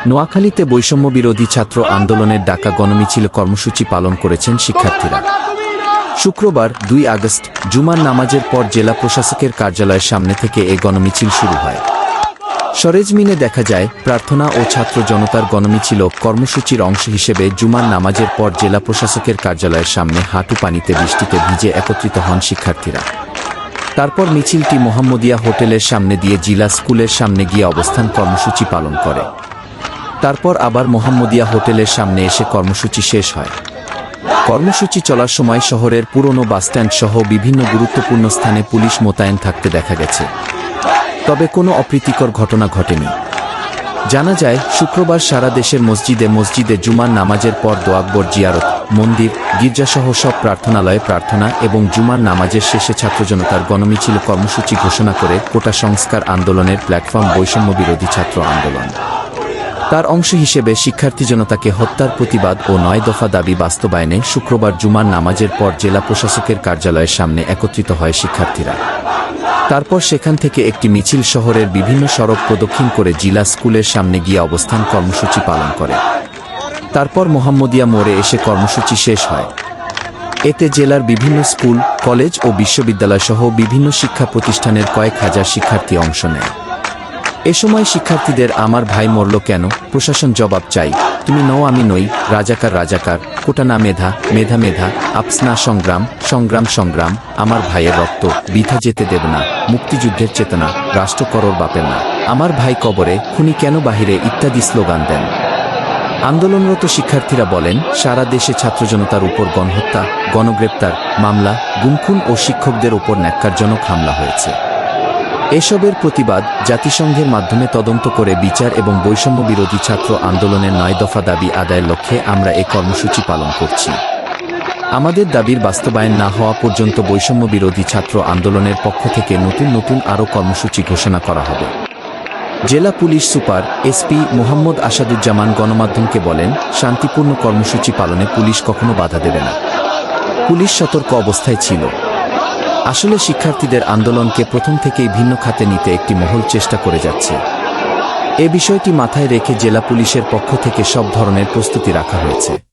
নোয়াখালীতে বৈষম্যবিরোধী ছাত্র আন্দোলনের ডাকা গণমিছিল কর্মসূচি পালন করেছেন শিক্ষার্থীরা। শুক্রবার ২ আগস্ট জুমার নামাজের পর জেলা প্রশাসকের কার্যালয়ের সামনে থেকে এ গণমিছিল শুরু হয়। সরেজমিনে দেখা যায়, প্রার্থনা ও ছাত্র জনতার গণমিছিল কর্মসূচির অংশ হিসেবে জুমার নামাজের পর জেলা প্রশাসকের কার্যালয়ের সামনে হাঁটু পানিতে বৃষ্টিতে ভিজে একত্রিত হন শিক্ষার্থীরা। তারপর মিছিলটি মোহাম্মদিয়া হোটেলের সামনে দিয়ে জিলা স্কুলের সামনে গিয়ে অবস্থান কর্মসূচি পালন করে। তারপর আবার মোহাম্মদিয়া হোটেলের সামনে এসে কর্মসূচি শেষ হয়। কর্মসূচি চলার সময় শহরের পুরনো বাসস্ট্যান্ড সহ বিভিন্ন গুরুত্বপূর্ণ স্থানে পুলিশ মোতায়েন থাকতে দেখা গেছে। তবে কোনো অপ্রীতিকর ঘটনা ঘটেনি। জানা যায়, শুক্রবার সারা দেশের মসজিদে মসজিদে জুমার নামাজের পর দোয়াকবর জিয়ারত, মন্দির, গির্জাসহ সব প্রার্থনালয়ে প্রার্থনা এবং জুমার নামাজের শেষে ছাত্রজনতার গণমিছিল কর্মসূচি ঘোষণা করে কোটা সংস্কার আন্দোলনের প্ল্যাটফর্ম বৈষম্যবিরোধী ছাত্র আন্দোলন। তার অংশ হিসেবে শিক্ষার্থী জনতাকে হত্যার প্রতিবাদ ও ৯ দফা দাবি বাস্তবায়নে শুক্রবার জুমার নামাজের পর জেলা প্রশাসকের কার্যালয়ের সামনে একত্রিত হয় শিক্ষার্থীরা। তারপর সেখান থেকে একটি মিছিল শহরের বিভিন্ন সড়ক প্রদক্ষিণ করে জিলা স্কুলের সামনে গিয়ে অবস্থান কর্মসূচি পালন করে। তারপর মোহাম্মদিয়া মোড়ে এসে কর্মসূচি শেষ হয়। এতে জেলার বিভিন্ন স্কুল, কলেজ ও বিশ্ববিদ্যালয়সহ বিভিন্ন শিক্ষা প্রতিষ্ঠানের কয়েক হাজার শিক্ষার্থী অংশ নেয়। এ সময় শিক্ষার্থীদের "আমার ভাই মরল কেন, প্রশাসন জবাব চাই, তুমি নও আমি নই, রাজাকার রাজাকার, কোটা না মেধা, মেধা মেধা, আপসনা সংগ্রাম, সংগ্রাম সংগ্রাম, আমার ভাইয়ের রক্ত বৃথা যেতে দেব না, মুক্তিযুদ্ধের চেতনা, রাষ্ট্র করর বাপের না, আমার ভাই কবরে, খুনি কেন বাহিরে" ইত্যাদি স্লোগান দেন। আন্দোলনরত শিক্ষার্থীরা বলেন, সারা দেশে ছাত্রজনতার উপর গণহত্যা, গণগ্রেপ্তার, মামলা, গুমখুন ও শিক্ষকদের ওপর ন্যাক্কারজনক হামলা হয়েছে। এসবের প্রতিবাদ, জাতিসংঘের মাধ্যমে তদন্ত করে বিচার এবং বৈষম্যবিরোধী ছাত্র আন্দোলনের ৯ দফা দাবি আদায়ের লক্ষ্যে আমরা এ কর্মসূচি পালন করছি। আমাদের দাবির বাস্তবায়ন না হওয়া পর্যন্ত বৈষম্যবিরোধী ছাত্র আন্দোলনের পক্ষ থেকে নতুন নতুন আরও কর্মসূচি ঘোষণা করা হবে। জেলা police super SP Mohammad Asaduzzaman গণমাধ্যমকে বলেন, শান্তিপূর্ণ কর্মসূচি পালনে পুলিশ কখনো বাধা দেবে না। পুলিশ সতর্ক অবস্থায় ছিল। আসলে শিক্ষার্থীদের আন্দোলনকে প্রথম থেকেই ভিন্ন খাতে নিতে একটি মহল চেষ্টা করে যাচ্ছে। এ বিষয়টি মাথায় রেখে জেলা পুলিশের পক্ষ থেকে সব ধরনের প্রস্তুতি রাখা হয়েছে।